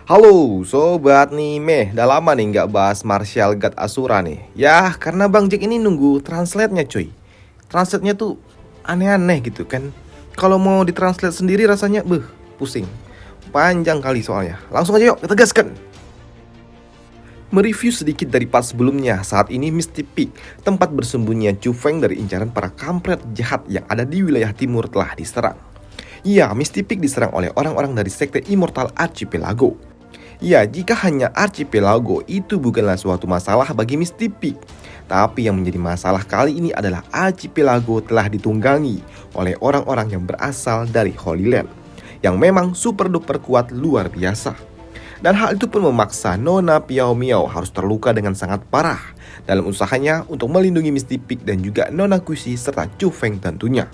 Halo Sobat Nimeh, udah lama nih nggak bahas Martial God Asura nih. Ya karena Bang Jack ini nunggu translate-nya cuy. Translate-nya tuh aneh-aneh gitu kan. Kalau mau ditranslate sendiri rasanya pusing. Panjang kali soalnya. Langsung aja yuk kita gaskan. Mereview sedikit dari part sebelumnya. Saat ini Misty Peak, tempat bersembunyinya Chu Feng dari incaran para kampret jahat yang ada di wilayah timur, telah diserang. Ya, Misty Peak diserang oleh orang-orang dari sekte Immortal Archipelago. Ya, jika hanya archipelago itu bukanlah suatu masalah bagi Misty Peak. Tapi yang menjadi masalah kali ini adalah archipelago telah ditunggangi oleh orang-orang yang berasal dari Holy Land, yang memang super duper kuat luar biasa. Dan hal itu pun memaksa Nona Piao Miao harus terluka dengan sangat parah dalam usahanya untuk melindungi Misty Peak dan juga Nona Kushi serta Chu Feng tentunya.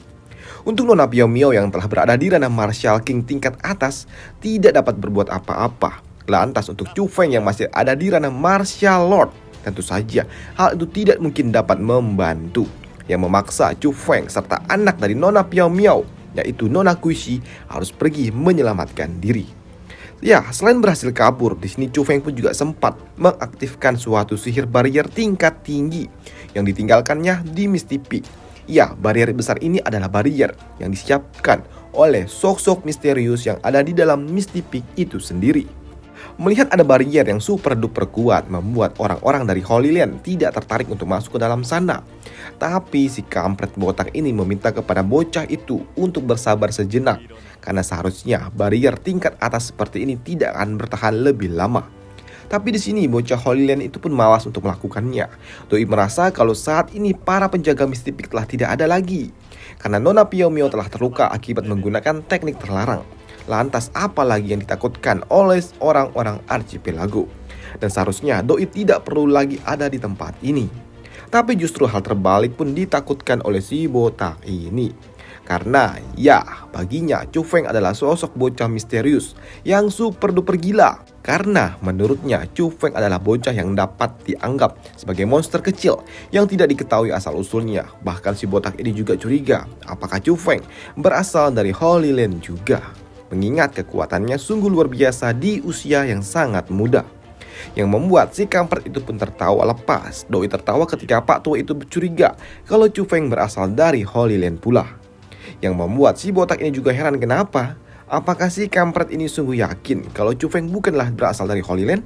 Untuk Nona Piao Miao yang telah berada di ranah Martial King tingkat atas tidak dapat berbuat apa-apa. Lantas untuk Chu Feng yang masih ada di ranah Martial Lord, tentu saja hal itu tidak mungkin dapat membantu, yang memaksa Chu Feng serta anak dari Nona Piao Miao yaitu Nona Kushi harus pergi menyelamatkan diri. Ya, selain berhasil kabur, di sini Chu Feng pun juga sempat mengaktifkan suatu sihir barrier tingkat tinggi yang ditinggalkannya di Misty Peak. Ya, barrier besar ini adalah barrier yang disiapkan oleh sosok misterius yang ada di dalam Misty Peak itu sendiri. Melihat ada barrier yang super duper kuat membuat orang-orang dari Holy Land tidak tertarik untuk masuk ke dalam sana. Tapi si kampret botak ini meminta kepada bocah itu untuk bersabar sejenak, karena seharusnya barrier tingkat atas seperti ini tidak akan bertahan lebih lama. Tapi di sini bocah Holy Land itu pun malas untuk melakukannya. Doi merasa kalau saat ini para penjaga Misty Peak telah tidak ada lagi, karena Nona Piao Miao telah terluka akibat menggunakan teknik terlarang. Lantas apa lagi yang ditakutkan oleh orang-orang archipelago? Dan seharusnya Doi tidak perlu lagi ada di tempat ini. Tapi justru hal terbalik pun ditakutkan oleh si botak ini. Karena ya, baginya Chu Feng adalah sosok bocah misterius yang super duper gila. Karena menurutnya Chu Feng adalah bocah yang dapat dianggap sebagai monster kecil yang tidak diketahui asal usulnya. Bahkan si botak ini juga curiga apakah Chu Feng berasal dari Holy Land juga, mengingat kekuatannya sungguh luar biasa di usia yang sangat muda. Yang membuat si kampret itu pun tertawa lepas. Doi tertawa ketika Pak Tua itu curiga kalau Chu Feng berasal dari Holy Land pula. Yang membuat si botak ini juga heran kenapa. Apakah si kampret ini sungguh yakin kalau Chu Feng bukanlah berasal dari Holy Land?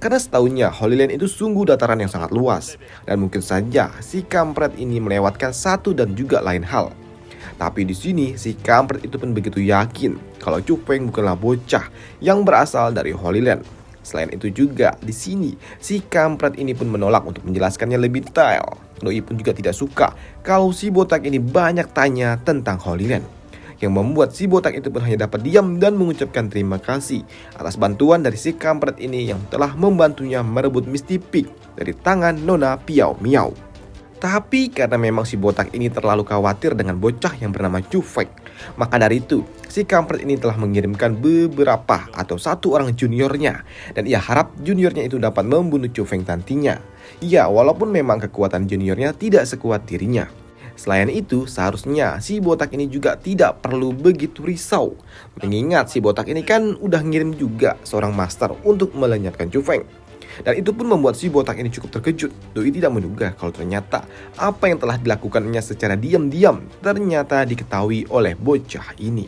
Karena setahunya Holy Land itu sungguh dataran yang sangat luas, dan mungkin saja si kampret ini melewatkan satu dan juga lain hal. Tapi di sini si kampret itu pun begitu yakin kalau Chu Feng bukanlah bocah yang berasal dari Holy Land. Selain itu juga di sini si kampret ini pun menolak untuk menjelaskannya lebih detail. Doi pun juga tidak suka kalau si botak ini banyak tanya tentang Holy Land, yang membuat si botak itu pun hanya dapat diam dan mengucapkan terima kasih atas bantuan dari si kampret ini yang telah membantunya merebut Misty Peak dari tangan Nona Piao Miao. Tapi karena memang si botak ini terlalu khawatir dengan bocah yang bernama Chu Feng, maka dari itu si kampret ini telah mengirimkan beberapa atau satu orang juniornya, dan ia harap juniornya itu dapat membunuh Chu Feng nantinya. Ya, walaupun memang kekuatan juniornya tidak sekuat dirinya. Selain itu, seharusnya si botak ini juga tidak perlu begitu risau, mengingat si botak ini kan udah ngirim juga seorang master untuk melenyapkan Chu Feng. Dan itu pun membuat si botak ini cukup terkejut. Doi tidak menduga kalau ternyata apa yang telah dilakukannya secara diam-diam ternyata diketahui oleh bocah ini.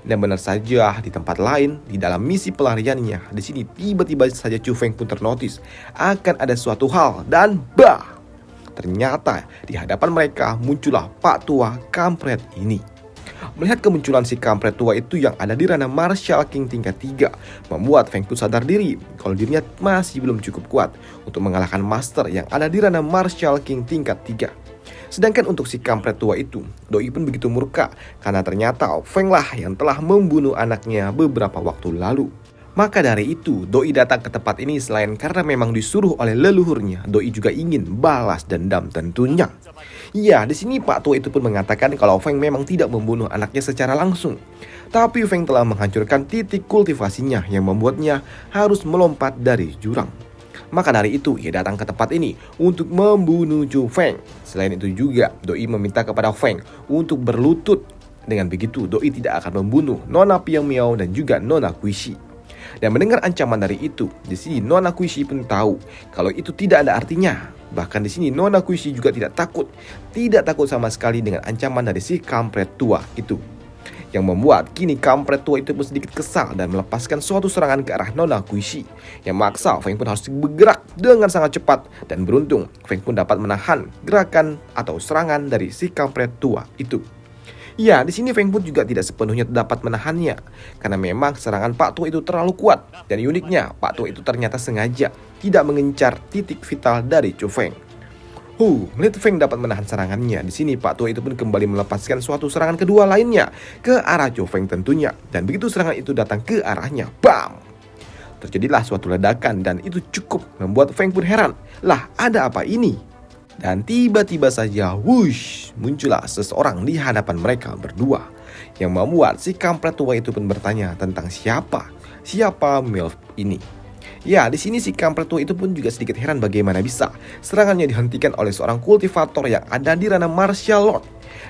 Dan benar saja, di tempat lain, di dalam misi pelariannya, di sini tiba-tiba saja Chu Feng pun ternotis akan ada suatu hal, dan ternyata di hadapan mereka muncullah Pak Tua kampret ini. Melihat kemunculan si kampret tua itu yang ada di ranah Martial King tingkat 3, membuat Feng pun sadar diri kalau dirinya masih belum cukup kuat untuk mengalahkan master yang ada di ranah Martial King tingkat 3. Sedangkan untuk si kampret tua itu, Doi pun begitu murka karena ternyata Feng lah yang telah membunuh anaknya beberapa waktu lalu. Maka dari itu, Doi datang ke tempat ini selain karena memang disuruh oleh leluhurnya, Doi juga ingin balas dendam tentunya. Ya, di sini Pak Tua itu pun mengatakan kalau Feng memang tidak membunuh anaknya secara langsung. Tapi Feng telah menghancurkan titik kultivasinya yang membuatnya harus melompat dari jurang. Maka dari itu, ia datang ke tempat ini untuk membunuh Chu Feng. Selain itu juga, Doi meminta kepada Feng untuk berlutut. Dengan begitu, Doi tidak akan membunuh Nona Piao Miao dan juga Nona Kuishi. Dan mendengar ancaman dari itu, di sini Nona Kuishi pun tahu kalau itu tidak ada artinya. Bahkan di sini Nona Kuishi juga tidak takut sama sekali dengan ancaman dari si kampret tua itu. Yang membuat kini kampret tua itu pun sedikit kesal dan melepaskan suatu serangan ke arah Nona Kuishi. Yang maksa Feng pun harus bergerak dengan sangat cepat, dan beruntung Feng pun dapat menahan gerakan atau serangan dari si kampret tua itu. Ya, di sini Feng pun juga tidak sepenuhnya dapat menahannya, karena memang serangan Pak Tua itu terlalu kuat. Dan uniknya, Pak Tua itu ternyata sengaja tidak mengincar titik vital dari Chu Feng. Melihat Feng dapat menahan serangannya, di sini Pak Tua itu pun kembali melepaskan suatu serangan kedua lainnya ke arah Chu Feng tentunya. Dan begitu serangan itu datang ke arahnya, bam! Terjadilah suatu ledakan dan itu cukup membuat Feng pun heran. Lah, ada apa ini? Dan tiba-tiba saja, wush, muncullah seseorang di hadapan mereka berdua. Yang membuat si kampret tua itu pun bertanya tentang siapa MILF ini. Ya, di sini si kampret tua itu pun juga sedikit heran bagaimana bisa serangannya dihentikan oleh seorang kultivator yang ada di ranah martial law.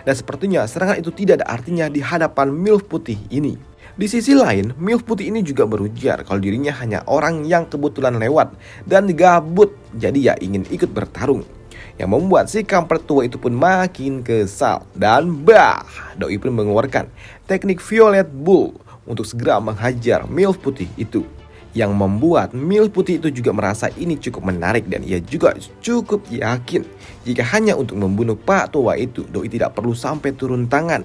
Dan sepertinya serangan itu tidak ada artinya di hadapan MILF putih ini. Di sisi lain, MILF putih ini juga berujar kalau dirinya hanya orang yang kebetulan lewat dan gabut, jadi ya ingin ikut bertarung. Yang membuat si kampret tua itu pun makin kesal. Dan Doi pun mengeluarkan teknik Violet Bull untuk segera menghajar MILF putih itu. Yang membuat MILF putih itu juga merasa ini cukup menarik, dan ia juga cukup yakin jika hanya untuk membunuh Pak Tua itu, Doi tidak perlu sampai turun tangan.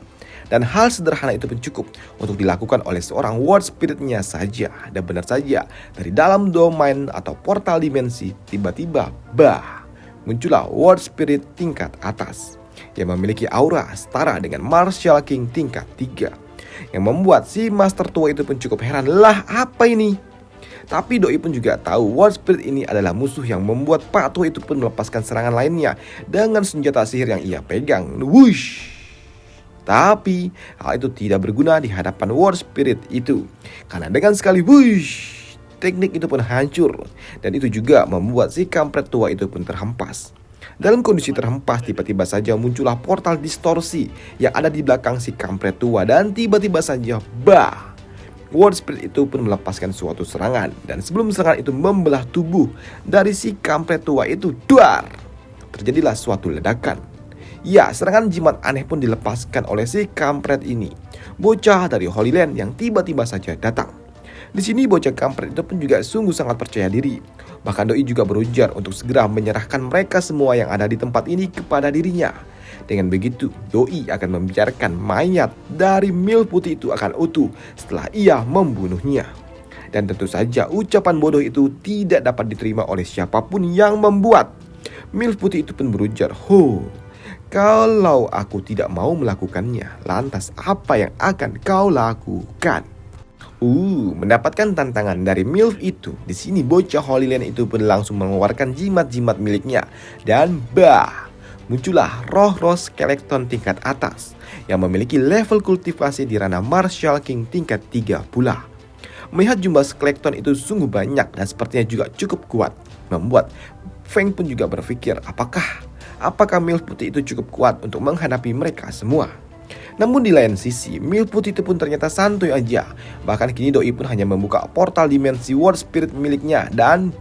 Dan hal sederhana itu pun cukup untuk dilakukan oleh seorang World Spirit-nya saja. Dan benar saja, dari dalam domain atau portal dimensi, tiba-tiba muncullah World Spirit tingkat atas yang memiliki aura setara dengan Martial King tingkat 3. Yang membuat si Master Tua itu pun cukup heran, lah apa ini? Tapi Doi pun juga tahu World Spirit ini adalah musuh, yang membuat Pak Tua itu pun melepaskan serangan lainnya dengan senjata sihir yang ia pegang. Wush! Tapi hal itu tidak berguna di hadapan World Spirit itu, karena dengan sekali wush, teknik itu pun hancur. Dan itu juga membuat si kampret tua itu pun terhempas. Dalam kondisi terhempas, tiba-tiba saja muncullah portal distorsi yang ada di belakang si kampret tua. Dan tiba-tiba saja, World Spirit itu pun melepaskan suatu serangan. Dan sebelum serangan itu membelah tubuh dari si kampret tua itu, terjadilah suatu ledakan. Ya, serangan jimat aneh pun dilepaskan oleh si kampret ini, bocah dari Holy Land yang tiba-tiba saja datang. Di sini bocah kampret itu pun juga sungguh sangat percaya diri. Bahkan Doi juga berujar untuk segera menyerahkan mereka semua yang ada di tempat ini kepada dirinya. Dengan begitu, Doi akan membiarkan mayat dari MILF putih itu akan utuh setelah ia membunuhnya. Dan tentu saja ucapan bodoh itu tidak dapat diterima oleh siapapun yang membuat. MILF putih itu pun berujar, kalau aku tidak mau melakukannya, lantas apa yang akan kau lakukan? Mendapatkan tantangan dari MILF itu, di sini bocah Holy Land itu pun langsung mengeluarkan jimat-jimat miliknya. Dan muncullah roh-roh skeleton tingkat atas yang memiliki level kultivasi di ranah Martial King tingkat 3 pula. Melihat jumlah skeleton itu sungguh banyak dan sepertinya juga cukup kuat, membuat Feng pun juga berpikir apakah MILF putih itu cukup kuat untuk menghadapi mereka semua. Namun di lain sisi, MILF putih itu pun ternyata santuy aja. Bahkan kini Doi pun hanya membuka portal dimensi World Spirit miliknya. Dan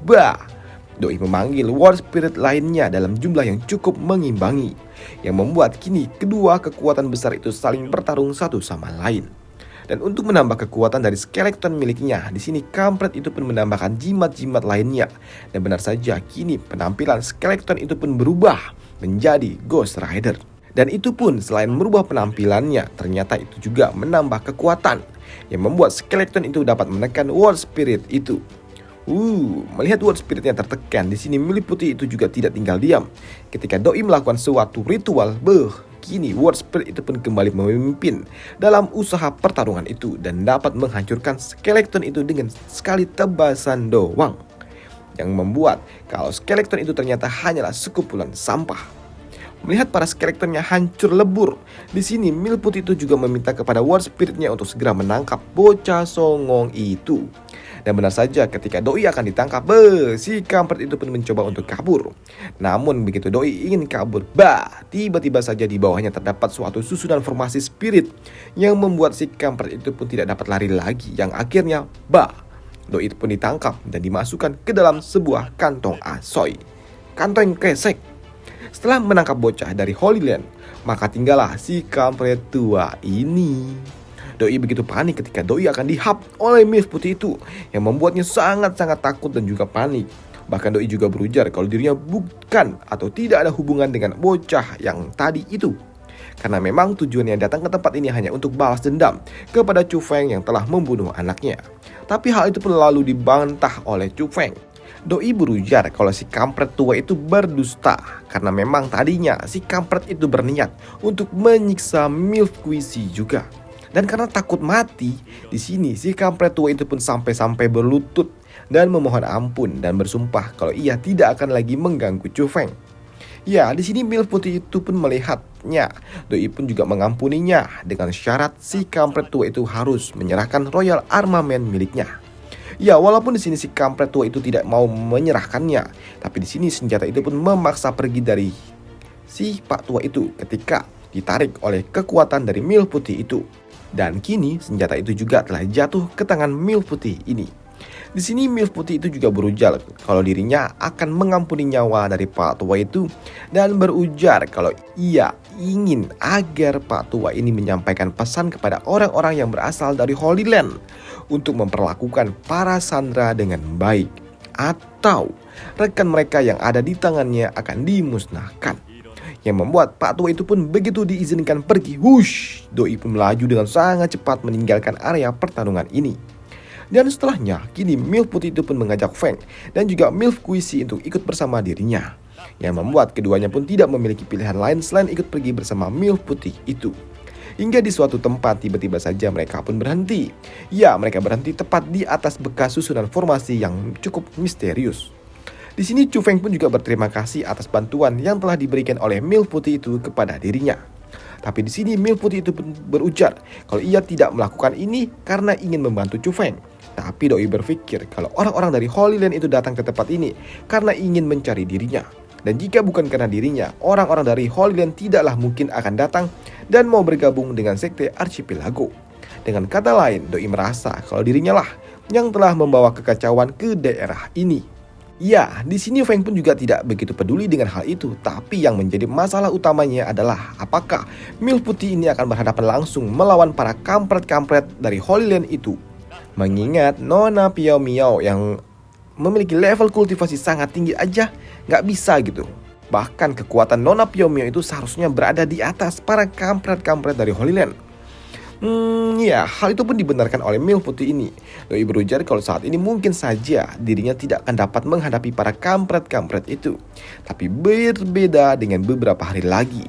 Doi memanggil World Spirit lainnya dalam jumlah yang cukup mengimbangi, yang membuat kini kedua kekuatan besar itu saling bertarung satu sama lain. Dan untuk menambah kekuatan dari skeleton miliknya, di sini kampret itu pun menambahkan jimat-jimat lainnya. Dan benar saja, kini penampilan skeleton itu pun berubah menjadi Ghost Rider. Dan itu pun selain merubah penampilannya, ternyata itu juga menambah kekuatan yang membuat skeleton itu dapat menekan World Spirit itu. Melihat World Spiritnya tertekan, di sini MILF putih itu juga tidak tinggal diam. Ketika Doi melakukan suatu ritual, kini World Spirit itu pun kembali memimpin dalam usaha pertarungan itu dan dapat menghancurkan skeleton itu dengan sekali tebasan doang. Yang membuat kalau skeleton itu ternyata hanyalah sekumpulan sampah. Melihat para skeletonnya hancur lebur, di sini MILF putih itu juga meminta kepada World Spirit-nya untuk segera menangkap bocah songong itu. Dan benar saja, ketika Doi akan ditangkap, si kampret itu pun mencoba untuk kabur. Namun begitu Doi ingin kabur, tiba-tiba saja di bawahnya terdapat suatu susunan formasi spirit yang membuat si kampret itu pun tidak dapat lari lagi. Yang akhirnya, Doi pun ditangkap dan dimasukkan ke dalam sebuah kantong asoy. Kantong kresek. Setelah menangkap bocah dari Holy Land, maka tinggallah si kampret tua ini. Doi begitu panik ketika Doi akan dihap oleh MILF putih itu, yang membuatnya sangat-sangat takut dan juga panik. Bahkan Doi juga berujar kalau dirinya bukan atau tidak ada hubungan dengan bocah yang tadi itu. Karena memang tujuannya datang ke tempat ini hanya untuk balas dendam kepada Chu Feng yang telah membunuh anaknya. Tapi hal itu pun lalu dibantah oleh Chu Feng. Doi berujar kalau si kampret tua itu berdusta karena memang tadinya si kampret itu berniat untuk menyiksa MILF Kuisi juga. Dan karena takut mati, di sini si kampret tua itu pun sampai-sampai berlutut dan memohon ampun dan bersumpah kalau ia tidak akan lagi mengganggu Chu Feng. Ya, di sini MILF putih itu pun melihatnya. Doi pun juga mengampuninya dengan syarat si kampret tua itu harus menyerahkan royal armament miliknya. Ya, walaupun di sini si kampret tua itu tidak mau menyerahkannya, tapi di sini senjata itu pun memaksa pergi dari si pak tua itu ketika ditarik oleh kekuatan dari MILF putih itu. Dan kini senjata itu juga telah jatuh ke tangan MILF putih ini. Di sini MILF putih itu juga berujar kalau dirinya akan mengampuni nyawa dari Pak Tua itu dan berujar kalau ia ingin agar Pak Tua ini menyampaikan pesan kepada orang-orang yang berasal dari Holy Land untuk memperlakukan para sandera dengan baik atau rekan mereka yang ada di tangannya akan dimusnahkan. Yang membuat Pak Tua itu pun begitu diizinkan pergi, hush, Doi pun melaju dengan sangat cepat meninggalkan area pertarungan ini. Dan setelahnya, kini MILF putih itu pun mengajak Feng dan juga MILF Kuisi untuk ikut bersama dirinya. Yang membuat keduanya pun tidak memiliki pilihan lain selain ikut pergi bersama MILF putih itu. Hingga di suatu tempat tiba-tiba saja mereka pun berhenti. Ya, mereka berhenti tepat di atas bekas susunan formasi yang cukup misterius. Di sini Chu Feng pun juga berterima kasih atas bantuan yang telah diberikan oleh MILF putih itu kepada dirinya. Tapi di sini MILF putih itu pun berujar kalau ia tidak melakukan ini karena ingin membantu Chu Feng. Tapi Doi berpikir kalau orang-orang dari Holy Land itu datang ke tempat ini karena ingin mencari dirinya. Dan jika bukan karena dirinya, orang-orang dari Holy Land tidaklah mungkin akan datang dan mau bergabung dengan sekte Archipelago. Dengan kata lain, Doi merasa kalau dirinya lah yang telah membawa kekacauan ke daerah ini. Ya, di sini Feng pun juga tidak begitu peduli dengan hal itu. Tapi yang menjadi masalah utamanya adalah apakah MILF putih ini akan berhadapan langsung melawan para kampret-kampret dari Holy Land itu. Mengingat Nona Piao Miao yang memiliki level kultivasi sangat tinggi aja nggak bisa gitu. Bahkan kekuatan Nona Piao Miao itu seharusnya berada di atas para kampret-kampret dari Holy Land. Ya, hal itu pun dibenarkan oleh MILF putih ini. Doi berujar kalau saat ini mungkin saja dirinya tidak akan dapat menghadapi para kampret-kampret itu. Tapi berbeda dengan beberapa hari lagi.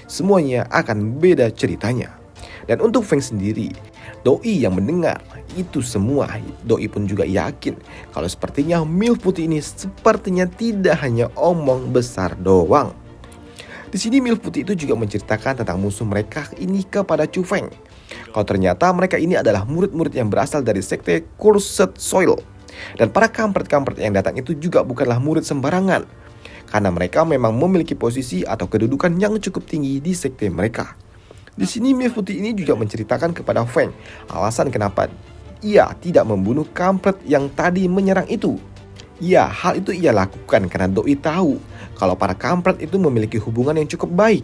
Semuanya akan beda ceritanya. Dan untuk Feng sendiri, Doi yang mendengar itu semua, Doi pun juga yakin kalau sepertinya MILF putih ini sepertinya tidak hanya omong besar doang. Di sini MILF putih itu juga menceritakan tentang musuh mereka ini kepada Chu Feng. Kalau ternyata mereka ini adalah murid-murid yang berasal dari sekte Cursed Soil. Dan para kampret-kampret yang datang itu juga bukanlah murid sembarangan. Karena mereka memang memiliki posisi atau kedudukan yang cukup tinggi di sekte mereka. Di sini MILF putih ini juga menceritakan kepada Feng alasan kenapa ia tidak membunuh kampret yang tadi menyerang itu. Ya, hal itu ia lakukan karena Doi tahu kalau para kampret itu memiliki hubungan yang cukup baik.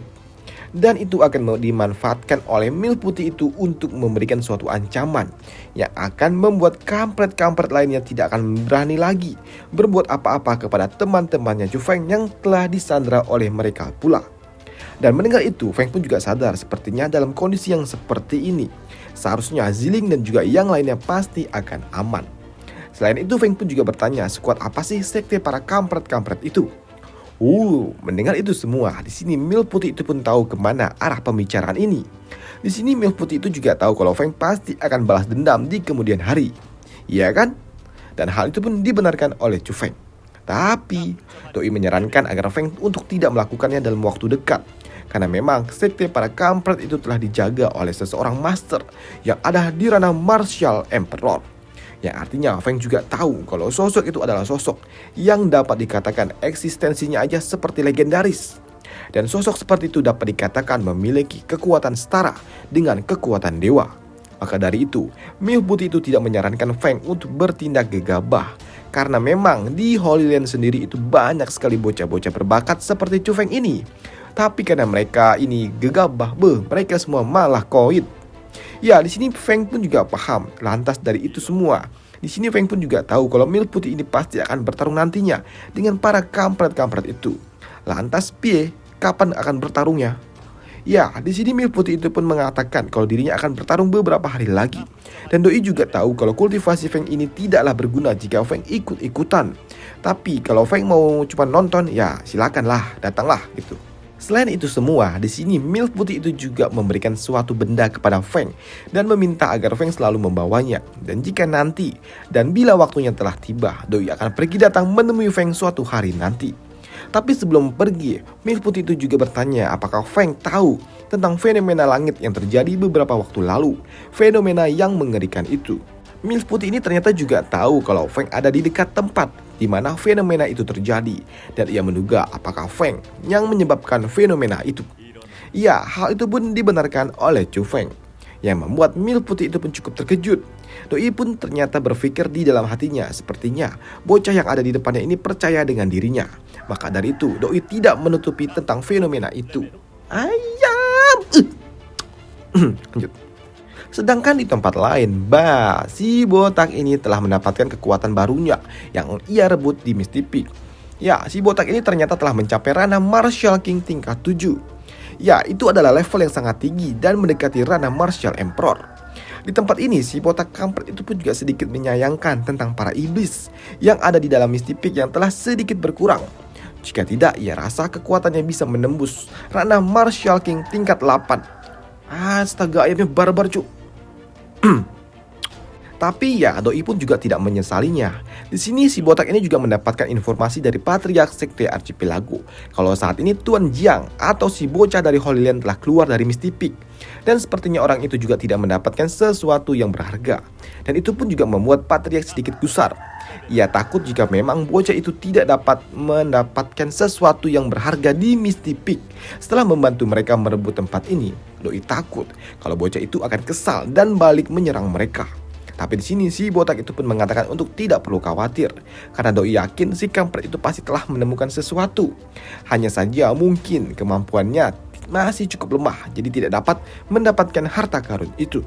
Dan itu akan dimanfaatkan oleh MILF putih itu untuk memberikan suatu ancaman yang akan membuat kampret-kampret lainnya tidak akan berani lagi berbuat apa-apa kepada teman-temannya Chu Feng yang telah disandra oleh mereka pula. Dan mendengar itu, Feng pun juga sadar sepertinya dalam kondisi yang seperti ini seharusnya Ziling dan juga yang lainnya pasti akan aman. Selain itu, Feng pun juga bertanya sekuat apa sih sekte para kampret-kampret itu. Mendengar itu semua, di sini MILF putih itu pun tahu kemana arah pembicaraan ini. Di sini MILF putih itu juga tahu kalau Feng pasti akan balas dendam di kemudian hari. Iya kan? Dan hal itu pun dibenarkan oleh Chu Feng. Tapi, Doi menyarankan agar Feng untuk tidak melakukannya dalam waktu dekat. Karena memang sekte para kampret itu telah dijaga oleh seseorang master yang ada di ranah Martial Emperor. Yang artinya Feng juga tahu kalau sosok itu adalah sosok yang dapat dikatakan eksistensinya aja seperti legendaris. Dan sosok seperti itu dapat dikatakan memiliki kekuatan setara dengan kekuatan dewa. Maka dari itu, Milk Putih itu tidak menyarankan Feng untuk bertindak gegabah. Karena memang di Holy Land sendiri itu banyak sekali bocah-bocah berbakat seperti Chu Feng ini. Tapi karena mereka ini gegabah, mereka semua malah koit. Ya, di sini Feng pun juga paham. Lantas dari itu semua, di sini Feng pun juga tahu kalau Milk Putih ini pasti akan bertarung nantinya dengan para kampret-kampret itu. Lantas piye? Kapan akan bertarungnya? Ya, di sini Milk Putih itu pun mengatakan kalau dirinya akan bertarung beberapa hari lagi. Dan Doi juga tahu kalau kultivasi Feng ini tidaklah berguna jika Feng ikut-ikutan. Tapi kalau Feng mau cuma nonton, ya silakanlah, datanglah gitu. Selain itu semua, di sini Milk Putih itu juga memberikan suatu benda kepada Feng dan meminta agar Feng selalu membawanya. Dan jika nanti dan bila waktunya telah tiba, Doi akan pergi datang menemui Feng suatu hari nanti. Tapi sebelum pergi, Milk Putih itu juga bertanya apakah Feng tahu tentang fenomena langit yang terjadi beberapa waktu lalu. Fenomena yang mengerikan itu. Milk Putih ini ternyata juga tahu kalau Feng ada di dekat tempat di mana fenomena itu terjadi. Dan ia menduga apakah Feng yang menyebabkan fenomena itu. Ya, hal itu pun dibenarkan oleh Chu Feng, yang membuat Milk Putih itu pun cukup terkejut. Doi pun ternyata berpikir di dalam hatinya, sepertinya bocah yang ada di depannya ini percaya dengan dirinya. Maka dari itu, Doi tidak menutupi tentang fenomena itu. Ayam! Lanjut. Sedangkan di tempat lain, si botak ini telah mendapatkan kekuatan barunya yang ia rebut di Misty Peak. Ya, si botak ini ternyata telah mencapai ranah Martial King tingkat 7. Ya, itu adalah level yang sangat tinggi dan mendekati ranah Martial Emperor. Di tempat ini, si botak kampret itu pun juga sedikit menyayangkan tentang para iblis yang ada di dalam Misty Peak yang telah sedikit berkurang. Jika tidak, ia rasa kekuatannya bisa menembus ranah Martial King tingkat 8. Astaga, ayamnya barbar cu. Tapi ya, Doi pun juga tidak menyesalinya. Di sini si botak ini juga mendapatkan informasi dari Patriark Sekte Archipelago kalau saat ini Tuan Jiang atau si bocah dari Holy Land telah keluar dari Misty Peak. Dan sepertinya orang itu juga tidak mendapatkan sesuatu yang berharga. Dan itu pun juga membuat Patriark sedikit gusar. Ia takut jika memang bocah itu tidak dapat mendapatkan sesuatu yang berharga di Misty Peak. Setelah membantu mereka merebut tempat ini, Doi takut kalau bocah itu akan kesal dan balik menyerang mereka. Tapi di sini si botak itu pun mengatakan untuk tidak perlu khawatir, karena Doi yakin si kampret itu pasti telah menemukan sesuatu. Hanya saja mungkin kemampuannya masih cukup lemah, jadi tidak dapat mendapatkan harta karun itu.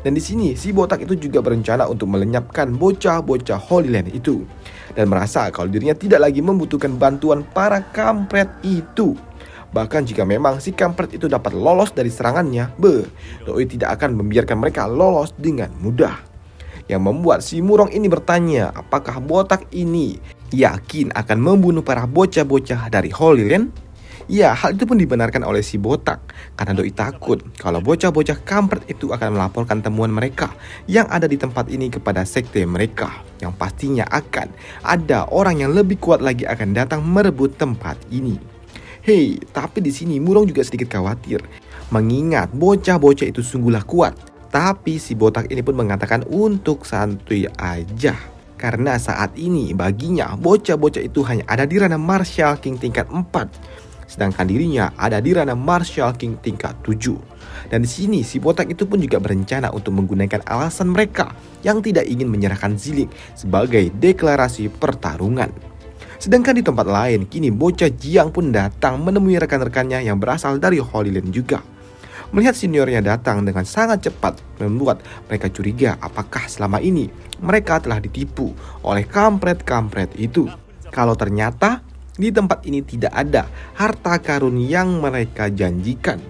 Dan di sini si botak itu juga berencana untuk melenyapkan bocah-bocah Holy Land itu, dan merasa kalau dirinya tidak lagi membutuhkan bantuan para kampret itu. Bahkan jika memang si kampret itu dapat lolos dari serangannya, Doi tidak akan membiarkan mereka lolos dengan mudah. Yang membuat si Murong ini bertanya apakah botak ini yakin akan membunuh para bocah-bocah dari Holy Land. Ya, hal itu pun dibenarkan oleh si botak, karena Doi takut kalau bocah-bocah kampret itu akan melaporkan temuan mereka yang ada di tempat ini kepada sekte mereka, yang pastinya akan ada orang yang lebih kuat lagi akan datang merebut tempat ini. Hei, tapi di sini Murong juga sedikit khawatir, mengingat bocah-bocah itu sungguhlah kuat. Tapi si botak ini pun mengatakan untuk santuy aja, karena saat ini baginya bocah-bocah itu hanya ada di ranah Martial King tingkat 4, sedangkan dirinya ada di ranah Martial King tingkat 7. Dan di sini si botak itu pun juga berencana untuk menggunakan alasan mereka yang tidak ingin menyerahkan Ziling sebagai deklarasi pertarungan. Sedangkan di tempat lain, kini bocah Jiang pun datang menemui rekan-rekannya yang berasal dari Holy Land juga. Melihat seniornya datang dengan sangat cepat membuat mereka curiga apakah selama ini mereka telah ditipu oleh kampret-kampret itu. Kalau ternyata di tempat ini tidak ada harta karun yang mereka janjikan.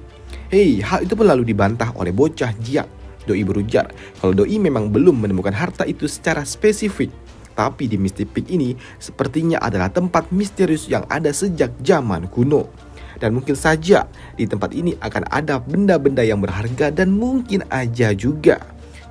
Hei, hal itu pun lalu dibantah oleh bocah Jiang. Doi berujar kalau Doi memang belum menemukan harta itu secara spesifik. Tapi di Misty Peak ini sepertinya adalah tempat misterius yang ada sejak zaman kuno. Dan mungkin saja di tempat ini akan ada benda-benda yang berharga, dan mungkin aja juga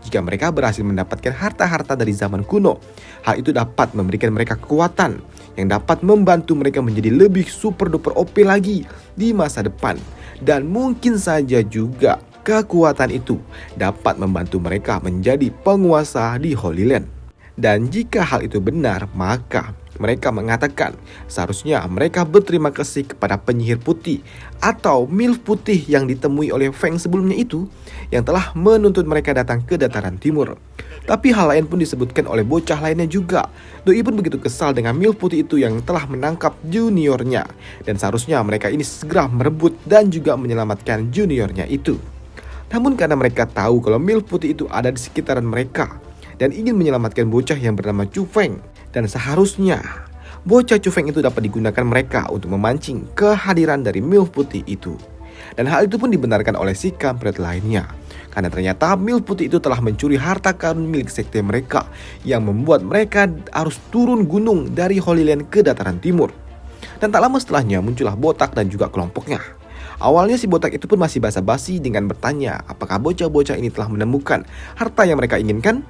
jika mereka berhasil mendapatkan harta-harta dari zaman kuno, hal itu dapat memberikan mereka kekuatan yang dapat membantu mereka menjadi lebih super duper OP lagi di masa depan. Dan mungkin saja juga kekuatan itu dapat membantu mereka menjadi penguasa di Holy Land. Dan jika hal itu benar, maka Mereka mengatakan seharusnya mereka berterima kasih kepada penyihir putih atau MILF putih yang ditemui oleh Feng sebelumnya itu yang telah menuntut mereka datang ke dataran timur. Tapi hal lain pun disebutkan oleh bocah lainnya juga. Doi pun begitu kesal dengan MILF putih itu yang telah menangkap juniornya. Dan seharusnya mereka ini segera merebut dan juga menyelamatkan juniornya itu. Namun karena mereka tahu kalau MILF putih itu ada di sekitaran mereka dan ingin menyelamatkan bocah yang bernama Chu Feng, dan seharusnya bocah Chu Feng itu dapat digunakan mereka untuk memancing kehadiran dari MILF putih itu. Dan hal itu pun dibenarkan oleh si kampret lainnya. Karena ternyata MILF putih itu telah mencuri harta karun milik sekte mereka yang membuat mereka harus turun gunung dari Holy Land ke dataran timur. Dan tak lama setelahnya muncullah Botak dan juga kelompoknya. Awalnya si Botak itu pun masih basa-basi dengan bertanya apakah bocah-bocah ini telah menemukan harta yang mereka inginkan.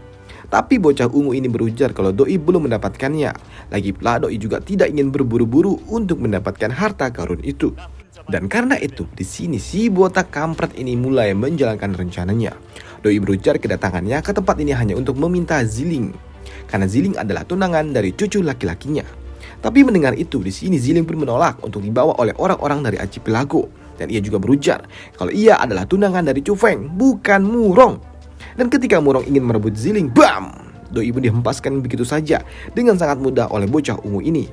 Tapi bocah ungu ini berujar kalau Doi belum mendapatkannya. Lagi pula Doi juga tidak ingin berburu-buru untuk mendapatkan harta karun itu. Dan karena itu, di sini si Botak kampret ini mulai menjalankan rencananya. Doi berujar kedatangannya ke tempat ini hanya untuk meminta Ziling, karena Ziling adalah tunangan dari cucu laki-lakinya. Tapi mendengar itu, di sini Ziling pun menolak untuk dibawa oleh orang-orang dari Archipelago. Dan ia juga berujar kalau ia adalah tunangan dari Chu Feng, bukan Murong. Dan ketika Murong ingin merebut Ziling, bam! Doi pun dihempaskan begitu saja dengan sangat mudah oleh bocah ungu ini.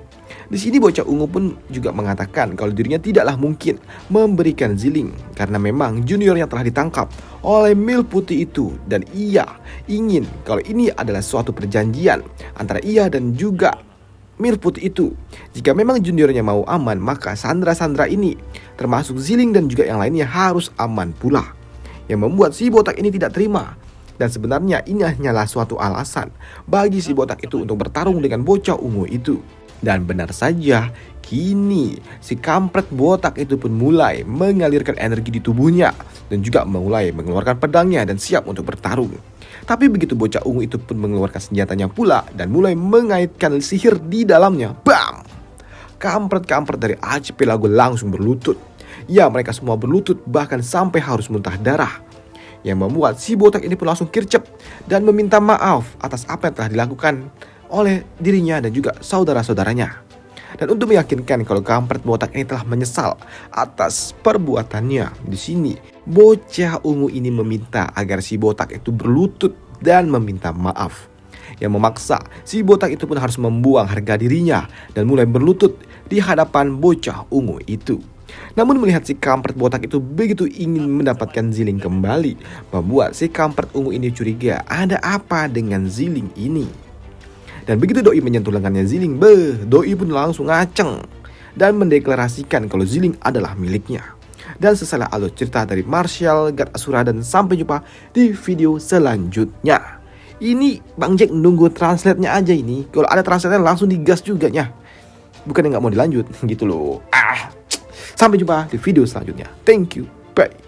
Di sini bocah ungu pun juga mengatakan kalau dirinya tidaklah mungkin memberikan Ziling karena memang juniornya telah ditangkap oleh MILF putih itu, dan ia ingin kalau ini adalah suatu perjanjian antara ia dan juga MILF putih itu. Jika memang juniornya mau aman, maka sandra-sandra ini termasuk Ziling dan juga yang lainnya harus aman pula. Yang membuat si Botak ini tidak terima. Dan sebenarnya ini hanyalah suatu alasan bagi si Botak itu untuk bertarung dengan bocah ungu itu. Dan benar saja, kini si kampret Botak itu pun mulai mengalirkan energi di tubuhnya dan juga mulai mengeluarkan pedangnya dan siap untuk bertarung. Tapi begitu bocah ungu itu pun mengeluarkan senjatanya pula dan mulai mengaitkan sihir di dalamnya, bam! Kampret-kampret dari Archipelago langsung berlutut. Ya, mereka semua berlutut bahkan sampai harus muntah darah. Yang membuat si Botak ini pun langsung kircep dan meminta maaf atas apa yang telah dilakukan oleh dirinya dan juga saudara-saudaranya. Dan untuk meyakinkan kalau kampret Botak ini telah menyesal atas perbuatannya, di sini bocah ungu ini meminta agar si Botak itu berlutut dan meminta maaf. Yang memaksa si Botak itu pun harus membuang harga dirinya dan mulai berlutut di hadapan bocah ungu itu. Namun melihat si kampret Botak itu begitu ingin mendapatkan Ziling kembali, membuat si kampret ungu ini curiga ada apa dengan Ziling ini. Dan begitu Doi menyentuh lengannya Ziling, Doi pun langsung ngaceng dan mendeklarasikan kalau Ziling adalah miliknya. Dan selesai alur cerita dari Martial, God Asura, dan sampai jumpa di video selanjutnya. Ini Bang Jack nunggu translate-nya aja ini. Kalau ada translate-nya langsung digas juga nya. Bukannya nggak mau dilanjut gitu loh. Sampai jumpa di video selanjutnya. Thank you. Bye.